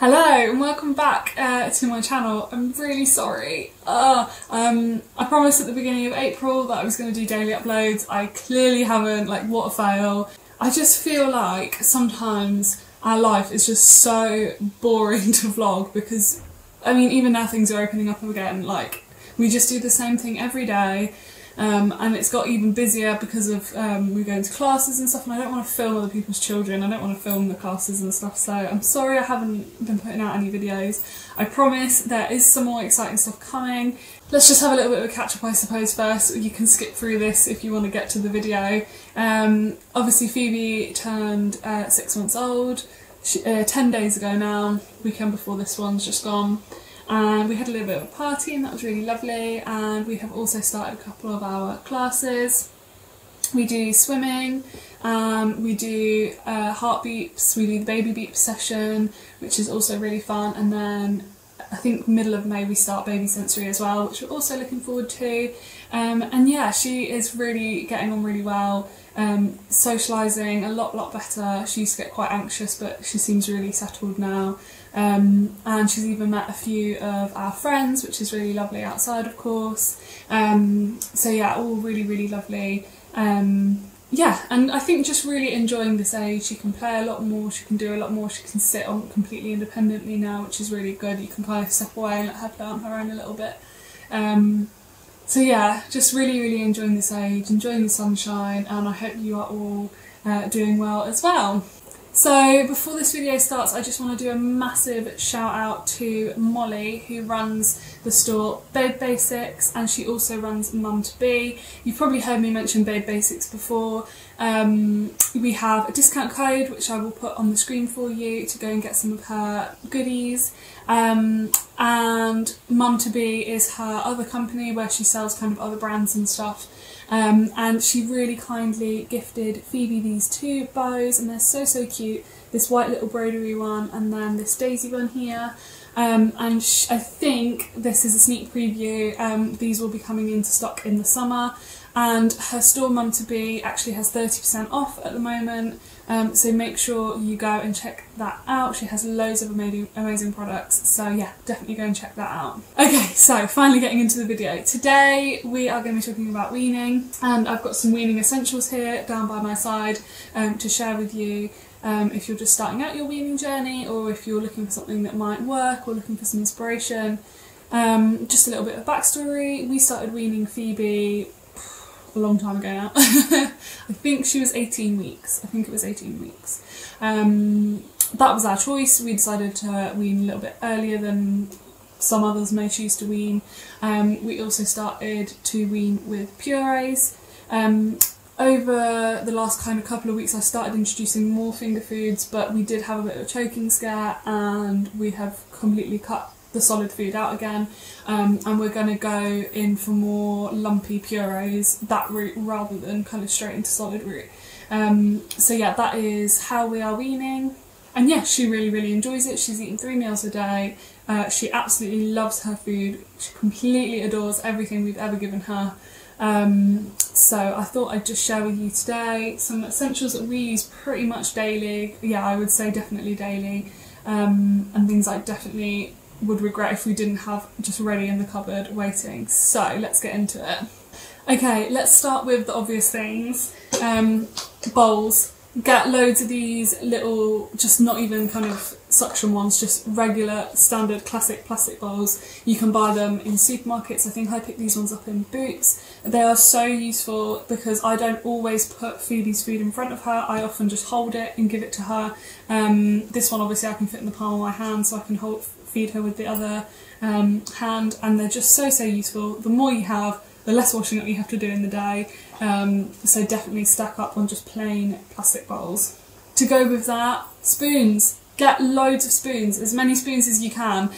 Hello and welcome back to my channel. I'm really sorry. I promised at the beginning of April that I was going to do daily uploads. I clearly haven't, what a fail. I just feel like sometimes our life is just so boring to vlog because, I mean, even now things are opening up again, we just do the same thing every day. And it's got even busier because of we go into classes and stuff, and I don't want to film other people's children. I don't want to film the classes and stuff, so I'm sorry I haven't been putting out any videos. I promise there is some more exciting stuff coming. Let's just have a little bit of a catch up, I suppose, first. You can skip through this if you want to get to the video. Obviously Phoebe turned 6 months old 10 days ago now, weekend before this one's just gone. And we had a little bit of a party and that was really lovely, and we have also started a couple of our classes. We do swimming, we do heart beeps, we do the baby beep session, which is also really fun, and then I think middle of May we start baby sensory as well, which we're also looking forward to. And yeah, she is really getting on really well, socialising a lot better. She used to get quite anxious, but she seems really settled now. And she's even met a few of our friends, which is really lovely outside, of course. So yeah, all really lovely. Yeah, and I think just really enjoying this age. She can play a lot more, she can do a lot more, she can sit on completely independently now, which is really good. You can kind of step away and let her play on her own a little bit. So yeah, just really enjoying this age, enjoying the sunshine, and I hope you are all doing well as well. So before this video starts, I just want to do a massive shout out to Molly, who runs the store Babe Basics, and she also runs Mum to Be. You've probably heard me mention Babe Basics before. We have a discount code which I will put on the screen for you to go and get some of her goodies. And Mum to Be is her other company where she sells kind of other brands and stuff. And she really kindly gifted Phoebe these two bows, and they're so cute. This white little broderie one and then this daisy one here. And I think this is a sneak preview. These will be coming into stock in the summer, and her store Mum to Be actually has 30% off at the moment, so make sure you go and check that out. She has loads of amazing products, so yeah, definitely go and check that out. Okay, so finally getting into the video. Today we are going to be talking about weaning, and I've got some weaning essentials here down by my side to share with you. If you're just starting out your weaning journey, or if you're looking for something that might work, or looking for some inspiration. Just a little bit of backstory. We started weaning Phoebe a long time ago now. I think she was 18 weeks. I think it was 18 weeks. That was our choice. We decided to wean a little bit earlier than some others may choose to wean. We also started to wean with purees. Over the last kind of couple of weeks I started introducing more finger foods, but we did have a bit of a choking scare and we have completely cut the solid food out again, and we're going to go in for more lumpy purees, that route, rather than kind of straight into solid route. So yeah, that is how we are weaning, and yeah, she really enjoys it. She's eating 3 meals a day. She absolutely loves her food. She completely adores everything we've ever given her. So I thought I'd just share with you today some essentials that we use pretty much daily. Yeah, I would say definitely daily, and things I definitely would regret if we didn't have just ready in the cupboard waiting. So let's get into it. Okay, let's start with the obvious things. Bowls. Get loads of these little, just not even kind of suction ones, just regular standard classic plastic bowls. You can buy them in supermarkets. I think I picked these ones up in Boots. They are so useful because I don't always put Phoebe's food in front of her. I often just hold it and give it to her. This one obviously I can fit in the palm of my hand, so I can feed her with the other hand, and they're just so useful. The more you have, the less washing up you have to do in the day, so definitely stack up on just plain plastic bowls. To go with that, spoons. Get loads of spoons, as many spoons as you can.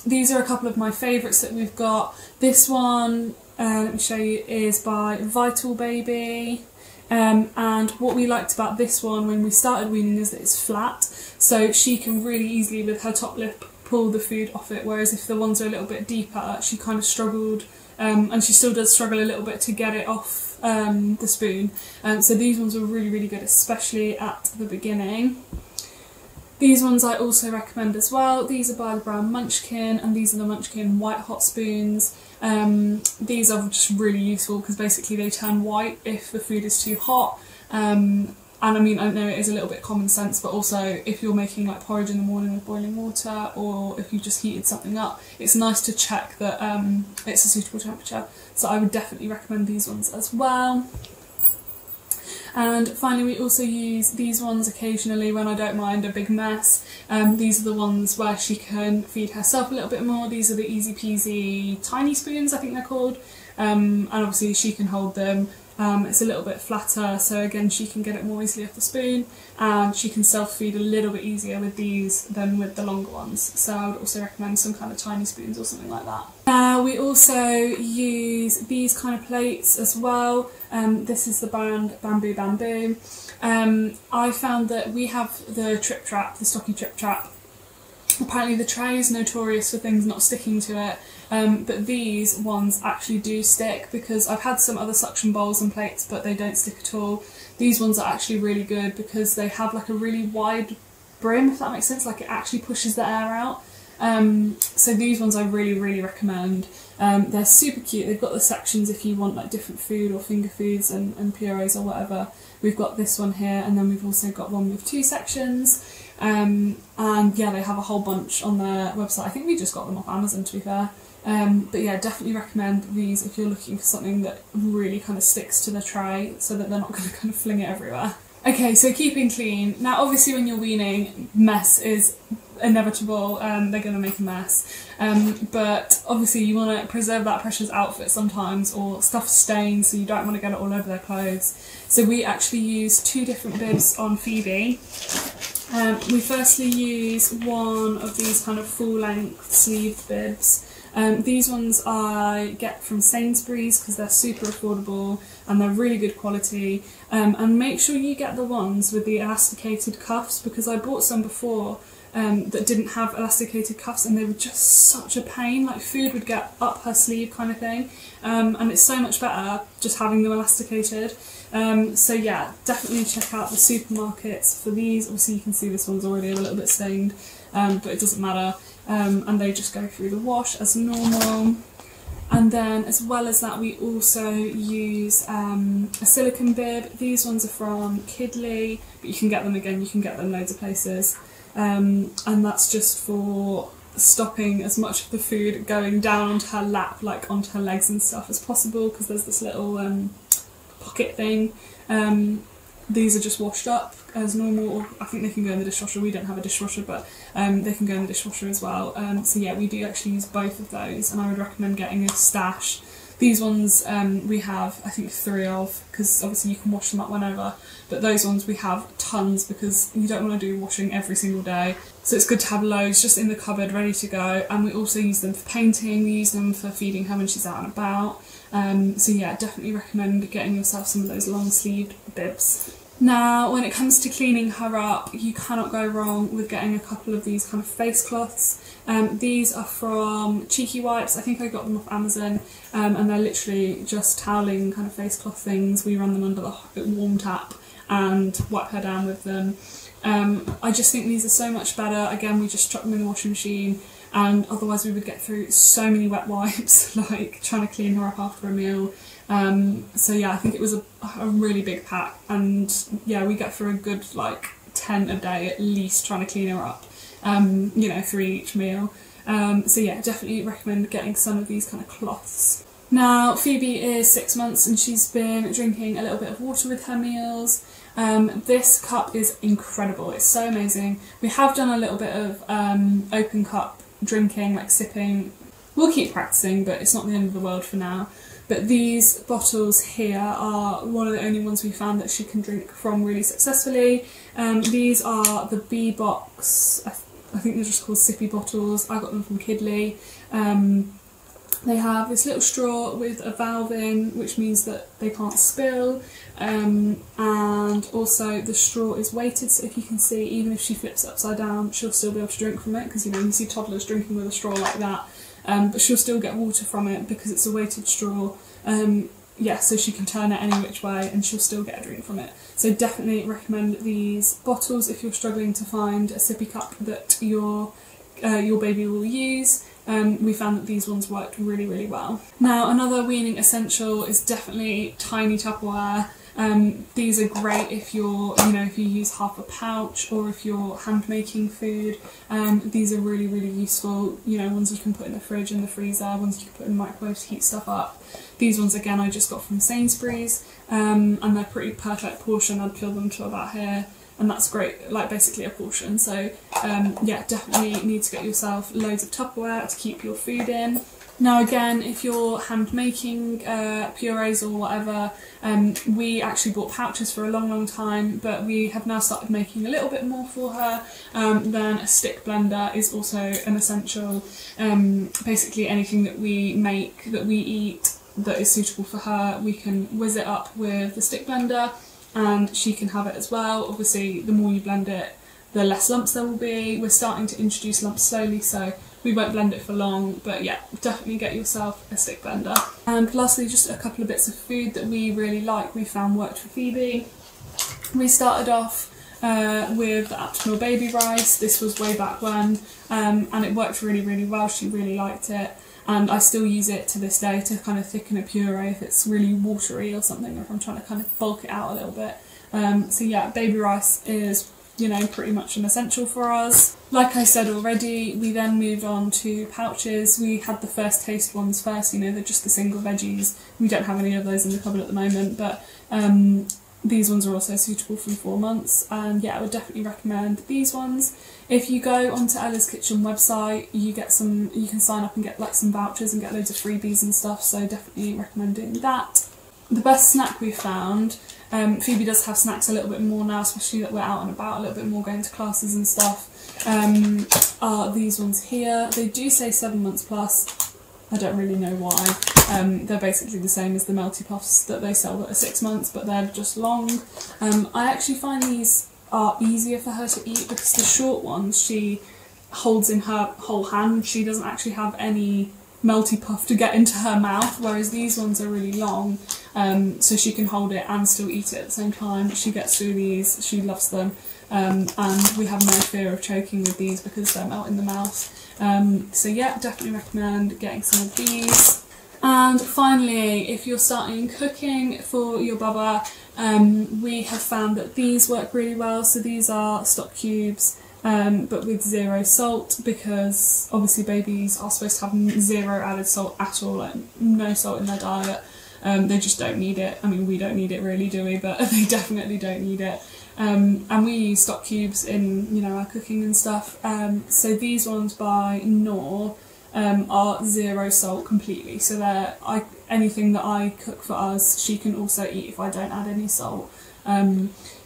These are a couple of my favourites that we've got. This one, let me show you, is by Vital Baby. And what we liked about this one when we started weaning is that it's flat, so she can really easily with her top lip pull the food off it, whereas if the ones are a little bit deeper, she kind of struggled, and she still does struggle a little bit to get it off the spoon. So these ones are really good, especially at the beginning. These ones I also recommend as well. These are by the brand Munchkin, and these are the Munchkin white hot spoons. These are just really useful because basically they turn white if the food is too hot. And I mean, I know it is a little bit common sense, but also if you're making like porridge in the morning with boiling water, or if you just heated something up, it's nice to check that it's a suitable temperature. So I would definitely recommend these ones as well. And finally, we also use these ones occasionally when I don't mind a big mess. These are the ones where she can feed herself a little bit more. These are the Easy Peasy tiny spoons, I think they're called. And obviously she can hold them. It's a little bit flatter, so again she can get it more easily off the spoon, and she can self-feed a little bit easier with these than with the longer ones. So I would also recommend some kind of tiny spoons or something like that. We also use these kind of plates as well. This is the brand Bamboo Bamboo. I found that we have the Trip Trap, the Stocky Trip Trap. Apparently the tray is notorious for things not sticking to it, but these ones actually do stick, because I've had some other suction bowls and plates but they don't stick at all. These ones are actually really good because they have like a really wide brim, if that makes sense, like it actually pushes the air out. So these ones I really recommend. They're super cute. They've got the sections if you want like different food or finger foods and purees or whatever. We've got this one here, and then we've also got one with 2 sections. And yeah, they have a whole bunch on their website. I think we just got them off Amazon, to be fair. But yeah, definitely recommend these if you're looking for something that really kind of sticks to the tray so that they're not going to kind of fling it everywhere. Okay, so keeping clean. Now obviously when you're weaning, mess is inevitable. They're going to make a mess. But obviously you want to preserve that precious outfit sometimes, or stuff stains, so you don't want to get it all over their clothes. So we actually use 2 different bibs on Phoebe. We firstly use one of these kind of full-length sleeved bibs. These ones I get from Sainsbury's because they're super affordable and they're really good quality. And make sure you get the ones with the elasticated cuffs, because I bought some before that didn't have elasticated cuffs and they were just such a pain. Like food would get up her sleeve kind of thing. And it's so much better just having them elasticated. So yeah, definitely check out the supermarkets for these. Obviously you can see this one's already a little bit stained, but it doesn't matter. And they just go through the wash as normal. And then as well as that, we also use a silicone bib. These ones are from Kidley, but you can get them again, you can get them loads of places. And that's just for stopping as much of the food going down onto her lap, like onto her legs and stuff as possible, because there's this little pocket thing. These are just washed up as normal, or I think they can go in the dishwasher. We don't have a dishwasher, but they can go in the dishwasher as well. So yeah, we do actually use both of those, and I would recommend getting a stash. These ones we have, I think, 3 of, because obviously you can wash them up whenever, but those ones we have tons because you don't want to do washing every single day. So it's good to have loads just in the cupboard ready to go, and we also use them for painting, we use them for feeding her when she's out and about. So yeah, definitely recommend getting yourself some of those long-sleeved bibs. Now, when it comes to cleaning her up, you cannot go wrong with getting a couple of these kind of face cloths. These are from Cheeky Wipes. I think I got them off Amazon, and they're literally just toweling kind of face cloth things. We run them under the warm tap and wipe her down with them. I just think these are so much better. Again, we just chuck them in the washing machine, and otherwise we would get through so many wet wipes, like trying to clean her up after a meal. So yeah, I think it was a really big pack, and yeah, we get through a good like 10 a day at least trying to clean her up, you know, 3 each meal. So yeah, definitely recommend getting some of these kind of cloths. Now, Phoebe is 6 months and she's been drinking a little bit of water with her meals. This cup is incredible, it's so amazing. We have done a little bit of open cup drinking, like sipping. We'll keep practicing, but it's not the end of the world for now. But these bottles here are one of the only ones we found that she can drink from really successfully. These are the B box, I think they're just called Sippy Bottles. I got them from Kidley. They have this little straw with a valve in, which means that they can't spill, and also the straw is weighted, so if you can see, even if she flips it upside down, she'll still be able to drink from it, because you know, you see toddlers drinking with a straw like that, but she'll still get water from it because it's a weighted straw. yeah, so she can turn it any which way and she'll still get a drink from it. So definitely recommend these bottles if you're struggling to find a sippy cup that your baby will use. We found that these ones worked really, really well. Now, another weaning essential is definitely tiny Tupperware. These are great if you're, if you use half a pouch or if you're hand making food. These are really, really useful. Ones you can put in the fridge and the freezer, ones you can put in the microwave to heat stuff up. These ones, again, I just got from Sainsbury's, and they're pretty perfect portion. I'd fill them to about here, and that's great, like basically a portion. So yeah, definitely need to get yourself loads of Tupperware to keep your food in. Now again, if you're hand making purees or whatever, we actually bought pouches for a long, long time, but we have now started making a little bit more for her. Then a stick blender is also an essential. Basically anything that we make, that we eat, that is suitable for her, we can whiz it up with the stick blender and she can have it as well. Obviously, the more you blend it, the less lumps there will be. We're starting to introduce lumps slowly, so we won't blend it for long, but yeah, definitely get yourself a stick blender. And lastly, just a couple of bits of food that we really like, we found worked for Phoebe. We started off with the Aptamil baby rice. This was way back when, and it worked really, really well. She really liked it, and I still use it to this day to kind of thicken a puree if it's really watery or something, or if I'm trying to kind of bulk it out a little bit. So yeah, baby rice is, pretty much an essential for us. Like I said already, we then moved on to pouches. We had the first taste ones first, they're just the single veggies. We don't have any of those in the cupboard at the moment, but these ones are also suitable from 4 months, and yeah, I would definitely recommend these ones. If you go onto Ella's Kitchen website, you can sign up and get like some vouchers and get loads of freebies and stuff, so definitely recommend doing that. The best snack we found, Phoebe does have snacks a little bit more now, especially that we're out and about a little bit more, going to classes and stuff, are these ones here. They do say 7 months plus. I don't really know why. They're basically the same as the Melty Puffs that they sell that are 6 months, but they're just long. I actually find these are easier for her to eat because the short ones she holds in her whole hand. She doesn't actually have any Melty Puff to get into her mouth, whereas these ones are really long, so she can hold it and still eat it at the same time. She gets through these, she loves them, and we have no fear of choking with these because they're melt in the mouth. So yeah, definitely recommend getting some of these. And finally, if you're starting cooking for your bubba, we have found that these work really well. So these are stock cubes, but with 0 salt, because obviously babies are supposed to have 0 added salt at all, like no salt in their diet. They just don't need it. I mean, we don't need it really, do we? But they definitely don't need it. And we use stock cubes in, our cooking and stuff. So these ones by Knorr are 0 salt completely. So they're, anything that I cook for us, she can also eat if I don't add any salt.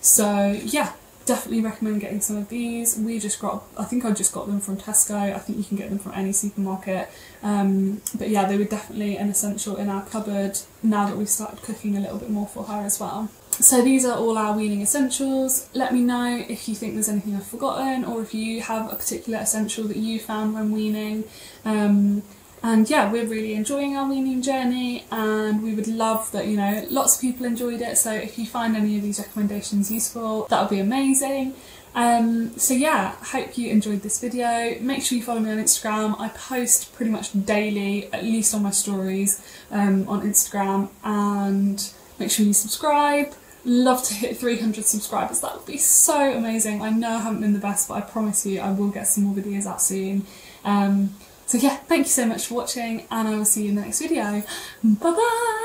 So yeah, definitely recommend getting some of these. I think I just got them from Tesco. I think you can get them from any supermarket. But yeah, they were definitely an essential in our cupboard now that we've started cooking a little bit more for her as well. So these are all our weaning essentials. Let me know if you think there's anything I've forgotten, or if you have a particular essential that you found when weaning. And yeah, we're really enjoying our weaning journey, and we would love that, lots of people enjoyed it. So if you find any of these recommendations useful, that would be amazing. So yeah, hope you enjoyed this video. Make sure you follow me on Instagram. I post pretty much daily, at least on my stories on Instagram, and make sure you subscribe. Love to hit 300 subscribers, that would be so amazing. I know I haven't been the best, but I promise you I will get some more videos out soon. So yeah, thank you so much for watching, and I will see you in the next video. Bye bye!